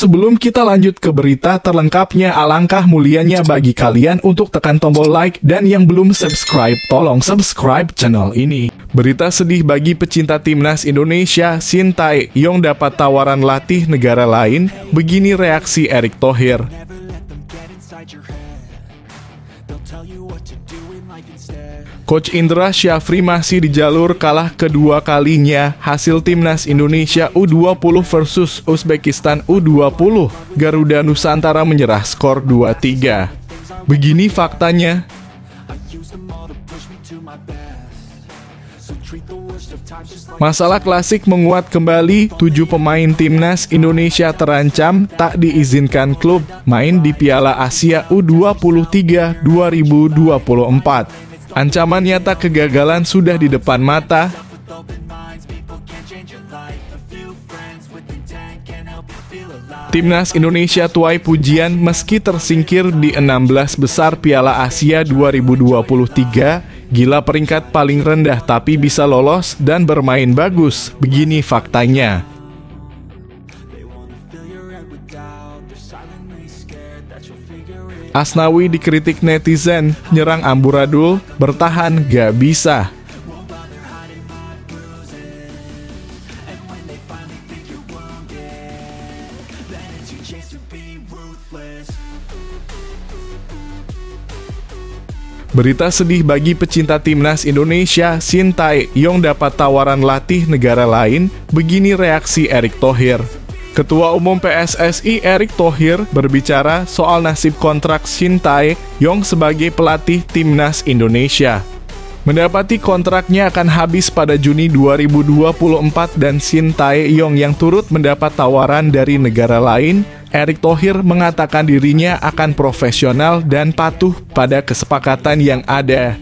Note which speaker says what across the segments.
Speaker 1: sebelum kita lanjut ke berita terlengkapnya, alangkah mulianya bagi kalian untuk tekan tombol like, dan yang belum subscribe, tolong subscribe channel ini. Berita sedih bagi pecinta timnas Indonesia, Shin Tae-yong dapat tawaran latih negara lain. Begini reaksi Erick Thohir. Coach Indra Syafri masih di jalur kalah kedua kalinya hasil timnas Indonesia U20 versus Uzbekistan U20. Garuda Nusantara menyerah skor 2-3. Begini faktanya. Masalah klasik menguat kembali, 7 pemain timnas Indonesia terancam tak diizinkan klub main di Piala Asia U23 2024. Ancaman nyata kegagalan sudah di depan mata. Timnas Indonesia tuai pujian meski tersingkir di 16 besar Piala Asia 2023. Gila peringkat paling rendah tapi bisa lolos dan bermain bagus. Begini faktanya. Asnawi dikritik netizen, nyerang amburadul, bertahan gak bisa. Berita sedih bagi pecinta timnas Indonesia, Shin Tae-yong dapat tawaran latih negara lain. Begini reaksi Erick Thohir. Ketua Umum PSSI Erick Thohir berbicara soal nasib kontrak Shin Tae-yong sebagai pelatih timnas Indonesia. Mendapati kontraknya akan habis pada Juni 2024 dan Shin Tae-yong yang turut mendapat tawaran dari negara lain, Erick Thohir mengatakan dirinya akan profesional dan patuh pada kesepakatan yang ada.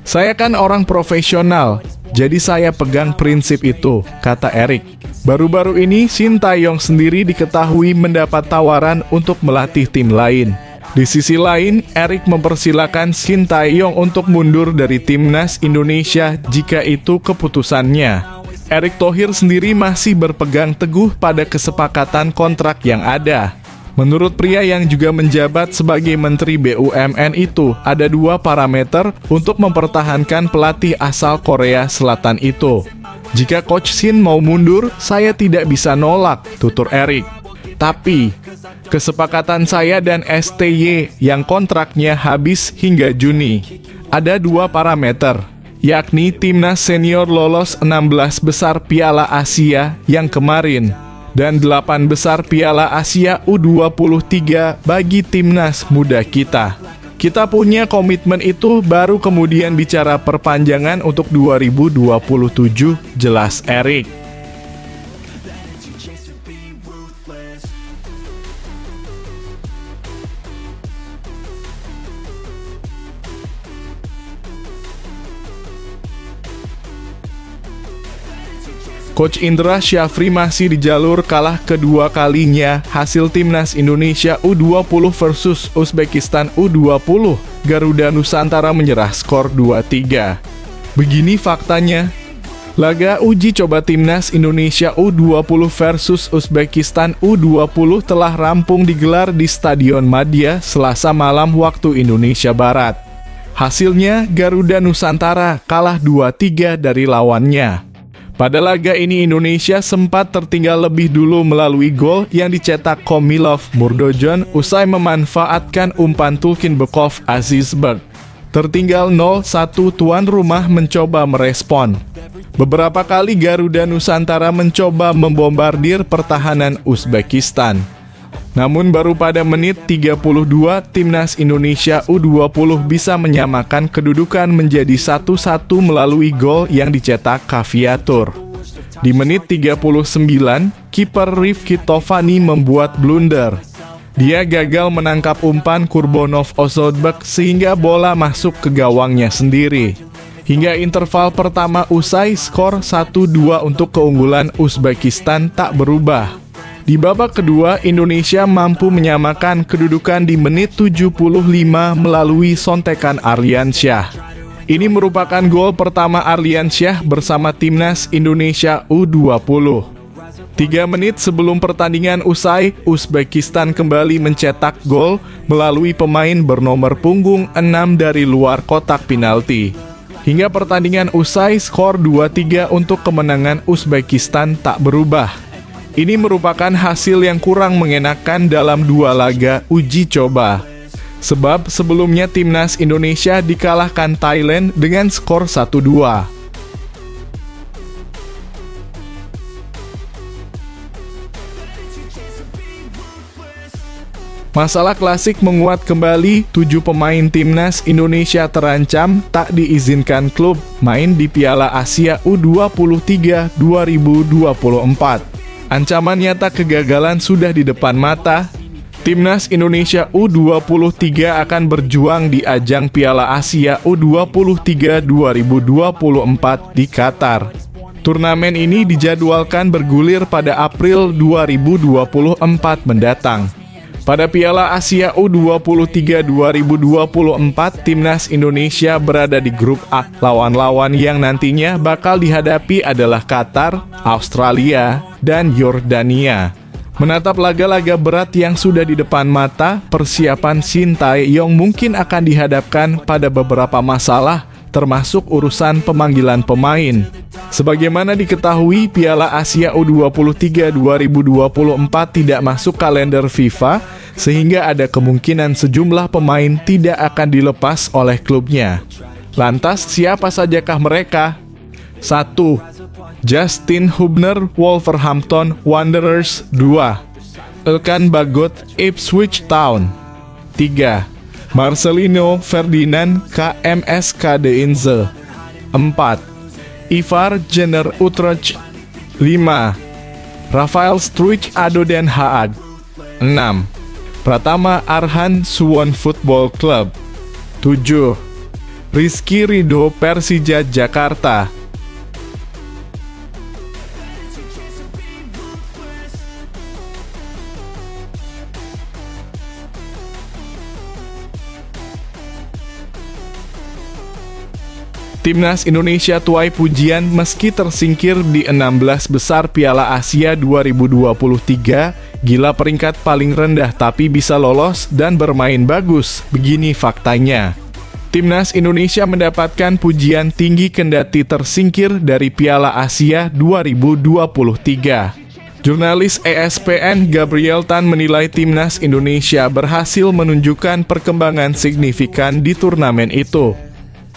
Speaker 1: Saya kan orang profesional, jadi saya pegang prinsip itu, kata Erick. Baru-baru ini, Shin Tae-yong sendiri diketahui mendapat tawaran untuk melatih tim lain. Di sisi lain, Erick mempersilahkan Shin Tae-yong untuk mundur dari timnas Indonesia jika itu keputusannya. Erick Thohir sendiri masih berpegang teguh pada kesepakatan kontrak yang ada. Menurut pria yang juga menjabat sebagai Menteri BUMN itu, ada 2 parameter untuk mempertahankan pelatih asal Korea Selatan itu. Jika Coach Shin mau mundur, saya tidak bisa nolak, tutur Erick. Tapi, kesepakatan saya dan STY yang kontraknya habis hingga Juni. Ada 2 parameter, yakni timnas senior lolos 16 besar Piala Asia yang kemarin, dan 8 besar Piala Asia U23 bagi timnas muda kita. Kita punya komitmen itu, baru kemudian bicara perpanjangan untuk 2027, jelas Erick. Coach Indra Syafri masih di jalur kalah kedua kalinya hasil timnas Indonesia U20 versus Uzbekistan U20. Garuda Nusantara menyerah skor 2-3. Begini faktanya. Laga uji coba timnas Indonesia U20 versus Uzbekistan U20 telah rampung digelar di Stadion Madia Selasa malam waktu Indonesia Barat. Hasilnya, Garuda Nusantara kalah 2-3 dari lawannya. Pada laga ini Indonesia sempat tertinggal lebih dulu melalui gol yang dicetak Komilov Murdojon usai memanfaatkan umpan Tulkinbekov Azizbek. Tertinggal 0-1, tuan rumah mencoba merespon. Beberapa kali Garuda Nusantara mencoba membombardir pertahanan Uzbekistan. Namun baru pada menit 32, timnas Indonesia U20 bisa menyamakan kedudukan menjadi 1-1 melalui gol yang dicetak Kaviatur. Di menit 39, kiper Rifki Tovani membuat blunder. Dia gagal menangkap umpan Kurbonov Ozodbek sehingga bola masuk ke gawangnya sendiri. Hingga interval pertama usai, skor 1-2 untuk keunggulan Uzbekistan tak berubah. Di babak kedua, Indonesia mampu menyamakan kedudukan di menit 75 melalui sontekan Arliansyah. Ini merupakan gol pertama Arliansyah bersama timnas Indonesia U20. 3 menit sebelum pertandingan usai, Uzbekistan kembali mencetak gol melalui pemain bernomor punggung 6 dari luar kotak penalti. Hingga pertandingan usai, skor 2-3 untuk kemenangan Uzbekistan tak berubah. Ini merupakan hasil yang kurang mengenakan dalam 2 laga uji coba. Sebab sebelumnya timnas Indonesia dikalahkan Thailand dengan skor 1-2. Masalah klasik menguat kembali, 7 pemain timnas Indonesia terancam tak diizinkan klub main di Piala Asia U23 2024. Ancaman nyata kegagalan sudah di depan mata. Timnas Indonesia U23 akan berjuang di ajang Piala Asia U23 2024 di Qatar. Turnamen ini dijadwalkan bergulir pada April 2024 mendatang. Pada Piala Asia U23 2024, timnas Indonesia berada di grup A. Lawan-lawan yang nantinya bakal dihadapi adalah Qatar, Australia, dan Yordania. Menatap laga-laga berat yang sudah di depan mata, persiapan Shin Tae-yong mungkin akan dihadapkan pada beberapa masalah, termasuk urusan pemanggilan pemain. Sebagaimana diketahui, Piala Asia U23 2024 tidak masuk kalender FIFA, sehingga ada kemungkinan sejumlah pemain tidak akan dilepas oleh klubnya. Lantas, siapa sajakah mereka? 1. Justin Hubner, Wolverhampton Wanderers. 2. Elkan Bagot, Ipswich Town. 3. Marcelino Ferdinand, KMS Kadeinze. 4. Ivar Jenner, Utrecht. 5. Rafael Struijk, ADO Den Haag. 6. Pratama Arhan, Suwon Football Club. 7. Rizky Ridho, Persija Jakarta. Timnas Indonesia tuai pujian meski tersingkir di 16 besar Piala Asia 2023. Gila peringkat paling rendah tapi bisa lolos dan bermain bagus. Begini faktanya. Timnas Indonesia mendapatkan pujian tinggi kendati tersingkir dari Piala Asia 2023. Jurnalis ESPN Gabriel Tan menilai timnas Indonesia berhasil menunjukkan perkembangan signifikan di turnamen itu.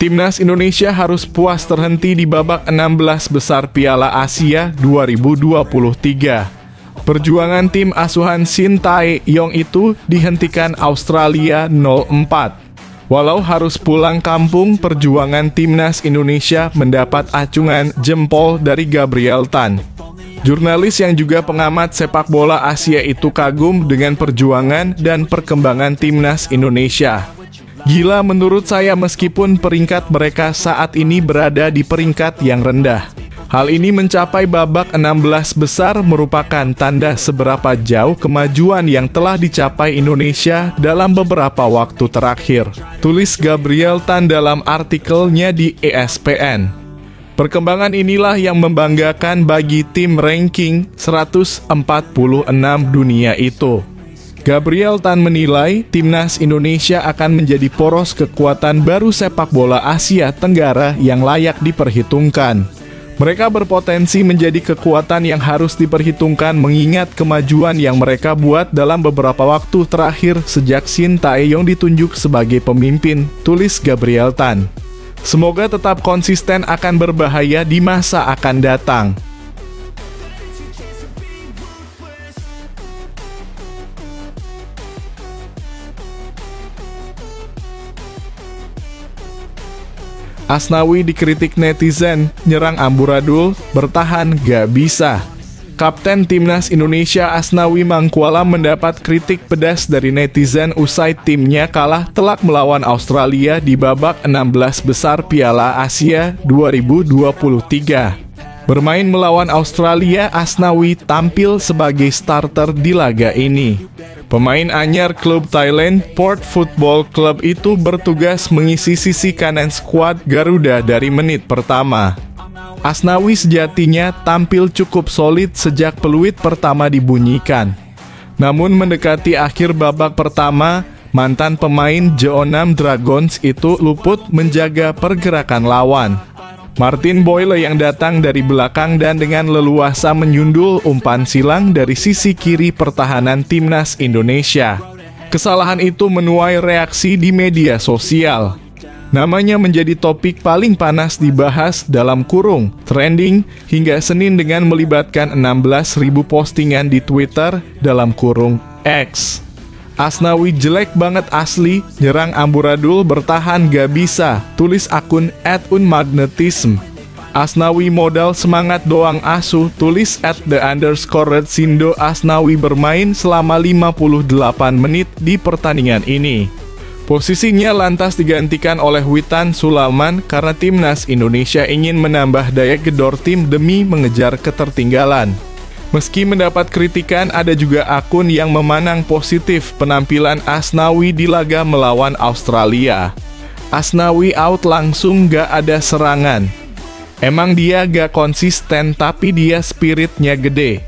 Speaker 1: Timnas Indonesia harus puas terhenti di babak 16 besar Piala Asia 2023. Perjuangan tim asuhan Shin Tae-yong itu dihentikan Australia 0-4. Walau harus pulang kampung, perjuangan timnas Indonesia mendapat acungan jempol dari Gabriel Tan. Jurnalis yang juga pengamat sepak bola Asia itu kagum dengan perjuangan dan perkembangan timnas Indonesia. Gila menurut saya meskipun peringkat mereka saat ini berada di peringkat yang rendah. Hal ini mencapai babak 16 besar merupakan tanda seberapa jauh kemajuan yang telah dicapai Indonesia dalam beberapa waktu terakhir. Tulis Gabriel Tan dalam artikelnya di ESPN. Perkembangan inilah yang membanggakan bagi tim ranking 146 dunia itu. Gabriel Tan menilai timnas Indonesia akan menjadi poros kekuatan baru sepak bola Asia Tenggara yang layak diperhitungkan. Mereka berpotensi menjadi kekuatan yang harus diperhitungkan mengingat kemajuan yang mereka buat dalam beberapa waktu terakhir sejak Shin Tae-yong ditunjuk sebagai pemimpin, tulis Gabriel Tan. Semoga tetap konsisten akan berbahaya di masa akan datang. Asnawi dikritik netizen, nyerang amburadul, bertahan gak bisa. Kapten Timnas Indonesia Asnawi Mangkualam mendapat kritik pedas dari netizen usai timnya kalah telak melawan Australia di babak 16 besar Piala Asia 2023. Bermain melawan Australia, Asnawi tampil sebagai starter di laga ini. Pemain anyar klub Thailand, Port Football Club itu bertugas mengisi sisi kanan skuad Garuda dari menit pertama. Asnawi sejatinya tampil cukup solid sejak peluit pertama dibunyikan. Namun mendekati akhir babak pertama, mantan pemain Jeonnam Dragons itu luput menjaga pergerakan lawan. Martin Boyle yang datang dari belakang dan dengan leluasa menyundul umpan silang dari sisi kiri pertahanan timnas Indonesia. Kesalahan itu menuai reaksi di media sosial. Namanya menjadi topik paling panas dibahas dalam kurung trending hingga Senin dengan melibatkan 16.000 postingan di Twitter dalam kurung X. Asnawi jelek banget asli, nyerang amburadul bertahan gak bisa, tulis akun @unmagnetism. Asnawi modal semangat doang asuh, tulis @the_redsindo. Asnawi bermain selama 58 menit di pertandingan ini. Posisinya lantas digantikan oleh Witan Sulaiman karena timnas Indonesia ingin menambah daya gedor tim demi mengejar ketertinggalan. Meski mendapat kritikan, ada juga akun yang memandang positif penampilan Asnawi di laga melawan Australia. Asnawi out langsung, gak ada serangan. Emang dia gak konsisten tapi dia spiritnya gede.